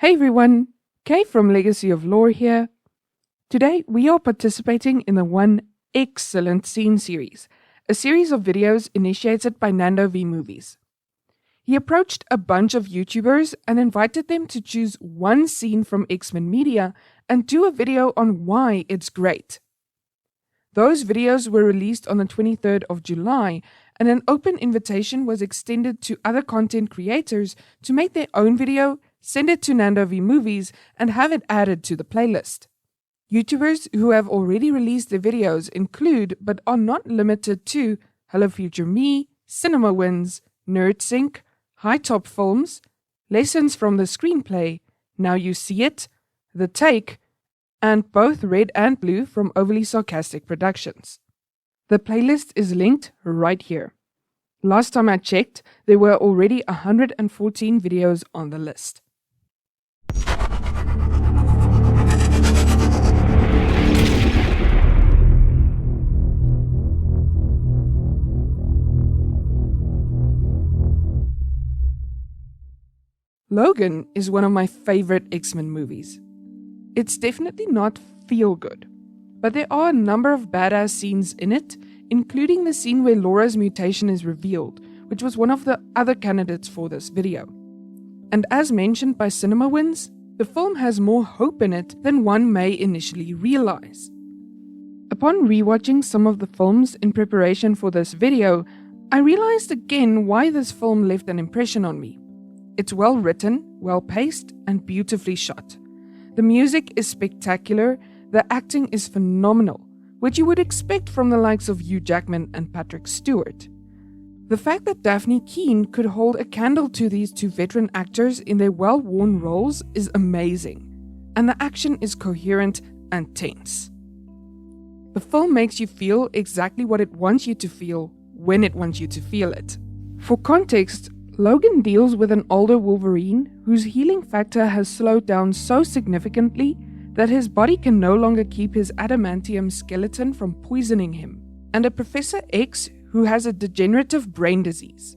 Hey everyone, Kay from Legacy of Lore here. Today we are participating in the One X-Cellent Scene series, a series of videos initiated by Nando V Movies. He approached a bunch of YouTubers and invited them to choose one scene from X-Men media and do a video on why it's great. Those videos were released on the 23rd of July, and an open invitation was extended to other content creators to make their own video, send it to Nando V Movies, and have it added to the playlist. YouTubers who have already released their videos include, but are not limited to, Hello Future Me, Cinema Wins, NerdSync, High Top Films, Lessons from the Screenplay, Now You See It, The Take, and both Red and Blue from Overly Sarcastic Productions. The playlist is linked right here. Last time I checked, there were already 114 videos on the list. Logan is one of my favorite X-Men movies. It's definitely not feel-good, but there are a number of badass scenes in it, including the scene where Laura's mutation is revealed, which was one of the other candidates for this video. And as mentioned by Cinema Wins, the film has more hope in it than one may initially realize. Upon rewatching some of the films in preparation for this video, I realized again why this film left an impression on me. It's well written, well paced, and beautifully shot. The music is spectacular, the acting is phenomenal, which you would expect from the likes of Hugh Jackman and Patrick Stewart. The fact that Daphne Keane could hold a candle to these two veteran actors in their well-worn roles is amazing, and the action is coherent and tense. The film makes you feel exactly what it wants you to feel when it wants you to feel it. For context, Logan deals with an older Wolverine whose healing factor has slowed down so significantly that his body can no longer keep his adamantium skeleton from poisoning him, and a Professor X who has a degenerative brain disease.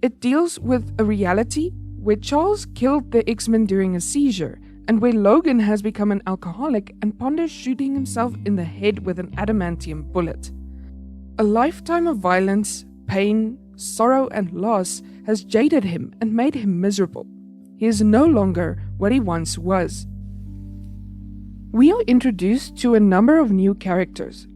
It deals with a reality where Charles killed the X-Men during a seizure, and where Logan has become an alcoholic and ponders shooting himself in the head with an adamantium bullet. A lifetime of violence, pain, sorrow and loss has jaded him and made him miserable. He is no longer what he once was. We are introduced to a number of new characters,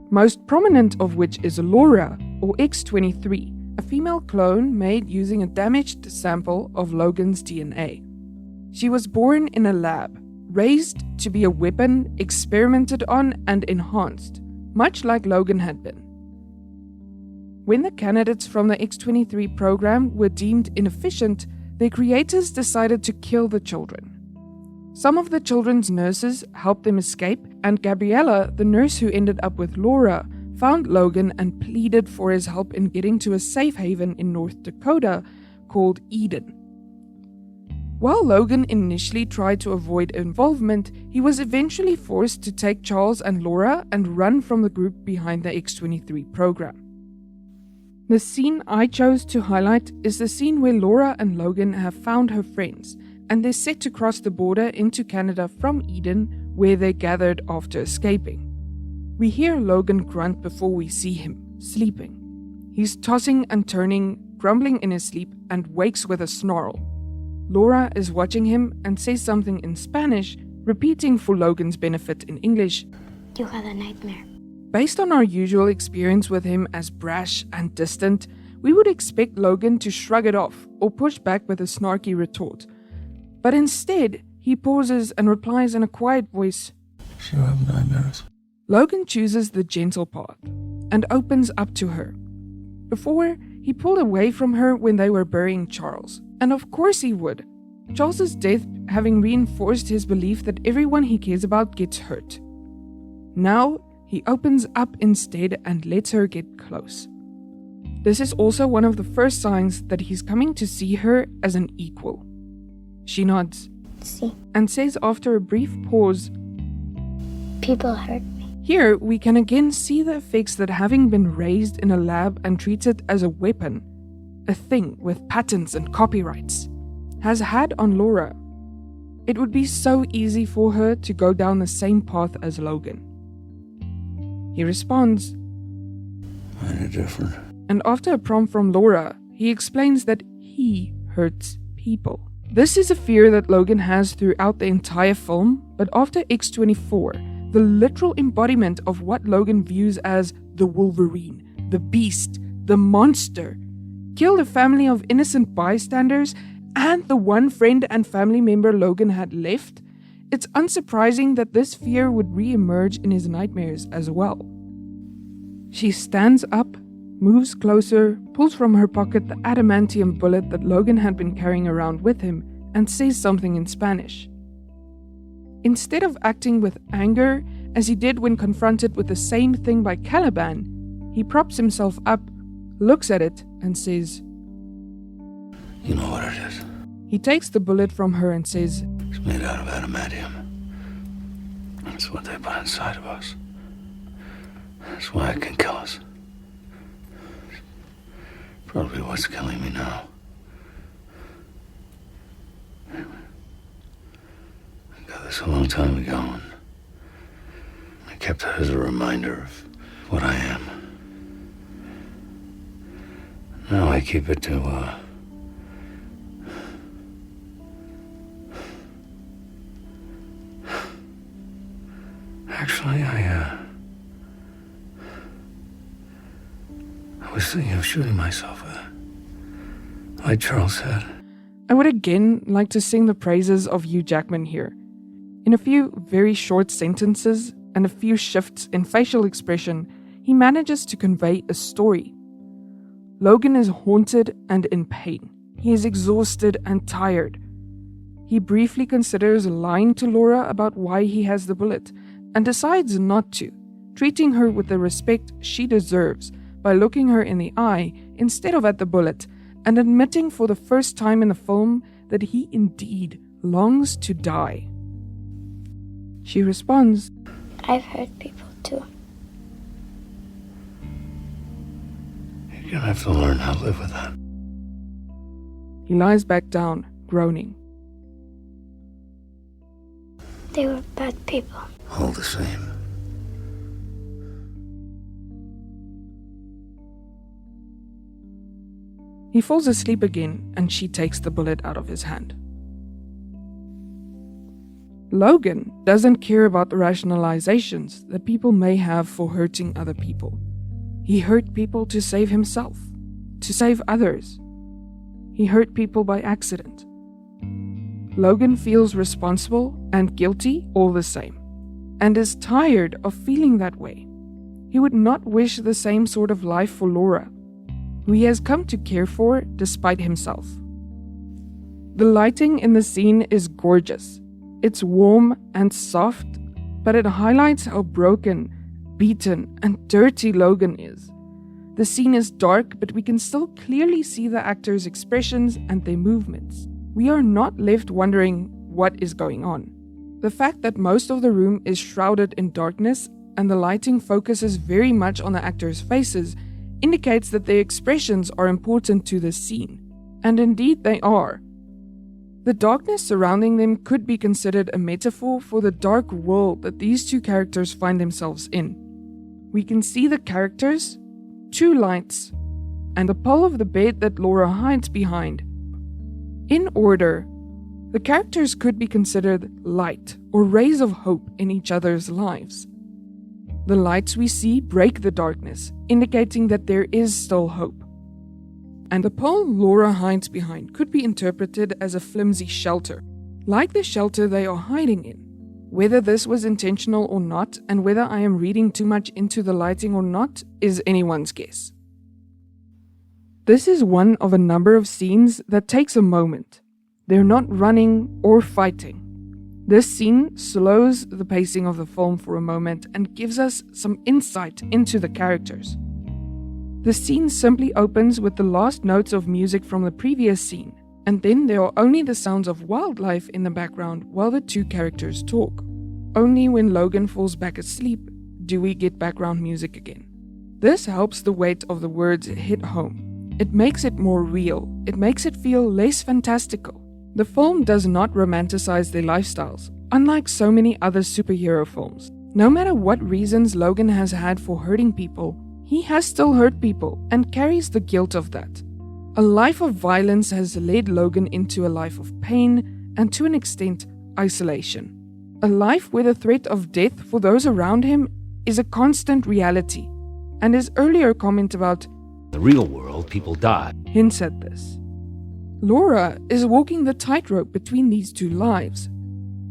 most prominent of which is Laura, or X-23, a female clone made using a damaged sample of Logan's DNA. She was born in a lab, raised to be a weapon, experimented on and enhanced, much like Logan had been. When the candidates from the X-23 program were deemed inefficient, their creators decided to kill the children. Some of the children's nurses helped them escape, and Gabriella, the nurse who ended up with Laura, found Logan and pleaded for his help in getting to a safe haven in North Dakota called Eden. While Logan initially tried to avoid involvement, he was eventually forced to take Charles and Laura and run from the group behind the X-23 program. The scene I chose to highlight is the scene where Laura and Logan have found her friends, and they're set to cross the border into Canada from Eden, where they gathered after escaping. We hear Logan grunt before we see him, sleeping. He's tossing and turning, grumbling in his sleep, and wakes with a snarl. Laura is watching him and says something in Spanish, repeating for Logan's benefit in English. You had a nightmare. Based on our usual experience with him as brash and distant, we would expect Logan to shrug it off or push back with a snarky retort. But instead, he pauses and replies in a quiet voice, "She will have nightmares." Logan chooses the gentle path and opens up to her. Before, he pulled away from her when they were burying Charles, and of course he would. Charles's death having reinforced his belief that everyone he cares about gets hurt. Now, he opens up instead and lets her get close. This is also one of the first signs that he's coming to see her as an equal. She nods and says after a brief pause, People hurt me. Here we can again see the effects that having been raised in a lab and treated as a weapon, a thing with patents and copyrights, has had on Laura, It would be so easy for her to go down the same path as Logan. He responds, Mine are different. and after a prompt from Laura, he explains that he hurts people. This is a fear that Logan has throughout the entire film, but after X-24, the literal embodiment of what Logan views as the Wolverine, the beast, the monster, killed a family of innocent bystanders and the one friend and family member Logan had left, it's unsurprising that this fear would re-emerge in his nightmares as well. She stands up, moves closer, pulls from her pocket the adamantium bullet that Logan had been carrying around with him, and says something in Spanish. Instead of acting with anger, as he did when confronted with the same thing by Caliban, he props himself up, looks at it, and says, You know what it is. He takes the bullet from her and says, It's made out of adamantium. That's what they put inside of us. That's why it can kill us. Probably what's killing me now. Anyway, I got this a long time ago, and I kept it as a reminder of what I am. Now I keep it to, Actually, I was thinking of shooting myself with it. Like Charles said. I would again like to sing the praises of Hugh Jackman here. In a few very short sentences and a few shifts in facial expression, he manages to convey a story. Logan is haunted and in pain. He is exhausted and tired. He briefly considers lying to Laura about why he has the bullet and decides not to, treating her with the respect she deserves by looking her in the eye instead of at the bullet, and admitting for the first time in the film that he indeed longs to die. She responds, I've hurt people too. You're gonna have to learn how to live with that. He lies back down, groaning. They were bad people. All the same. He falls asleep again, and she takes the bullet out of his hand. Logan doesn't care about the rationalizations that people may have for hurting other people. He hurt people to save himself, to save others. He hurt people by accident. Logan feels responsible and guilty all the same, and is tired of feeling that way. He would not wish the same sort of life for Laura, who he has come to care for despite himself. The lighting in the scene is gorgeous. It's warm and soft, but it highlights how broken, beaten, and dirty Logan is. The scene is dark, but we can still clearly see the actors' expressions and their movements. We are not left wondering what is going on. The fact that most of the room is shrouded in darkness and the lighting focuses very much on the actors' faces indicates that their expressions are important to the scene. And indeed they are. The darkness surrounding them could be considered a metaphor for the dark world that these two characters find themselves in. We can see the characters, two lights, and the pole of the bed that Laura hides behind. In order, the characters could be considered light or rays of hope in each other's lives. The lights we see break the darkness, indicating that there is still hope. And the pole Laura hides behind could be interpreted as a flimsy shelter, like the shelter they are hiding in. Whether this was intentional or not, and whether I am reading too much into the lighting or not, is anyone's guess. This is one of a number of scenes that takes a moment. They're not running or fighting. This scene slows the pacing of the film for a moment and gives us some insight into the characters. The scene simply opens with the last notes of music from the previous scene, and then there are only the sounds of wildlife in the background while the two characters talk. Only when Logan falls back asleep do we get background music again. This helps the weight of the words hit home. It makes it more real. It makes it feel less fantastical. The film does not romanticize their lifestyles, unlike so many other superhero films. No matter what reasons Logan has had for hurting people, he has still hurt people and carries the guilt of that. A life of violence has led Logan into a life of pain and, to an extent, isolation. A life where the threat of death for those around him is a constant reality, and his earlier comment about the real world, people die. hints at this. Laura is walking the tightrope between these two lives.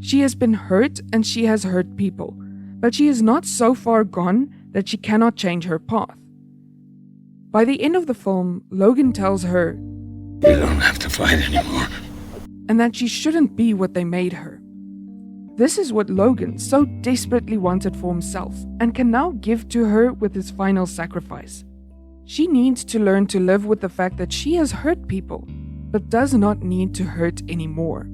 She has been hurt and she has hurt people, but she is not so far gone that she cannot change her path. By the end of the film, Logan tells her, You don't have to fight anymore. and that she shouldn't be what they made her. This is what Logan so desperately wanted for himself and can now give to her with his final sacrifice. She needs to learn to live with the fact that she has hurt people, but does not need to hurt anymore.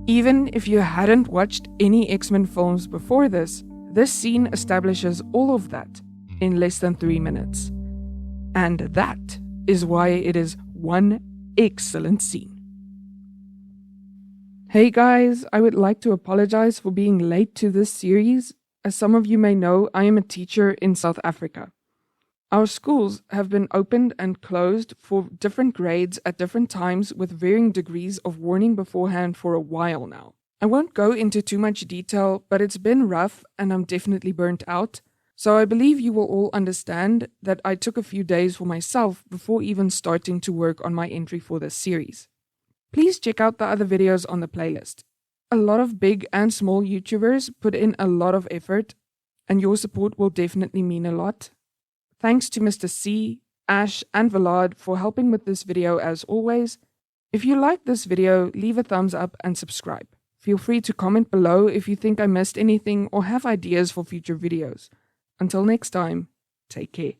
Even if you hadn't watched any X-Men films before this scene establishes all of that in less than 3 minutes. And that is why it is one excellent scene. Hey guys, I would like to apologize for being late to this series. As some of you may know, I am a teacher in South Africa. Our schools have been opened and closed for different grades at different times with varying degrees of warning beforehand for a while now. I won't go into too much detail, but it's been rough and I'm definitely burnt out. So I believe you will all understand that I took a few days for myself before even starting to work on my entry for this series. Please check out the other videos on the playlist. A lot of big and small YouTubers put in a lot of effort, and your support will definitely mean a lot. Thanks to Mr. C, Ash, and Vlad for helping with this video as always. If you liked this video, leave a thumbs up and subscribe. Feel free to comment below if you think I missed anything or have ideas for future videos. Until next time, take care.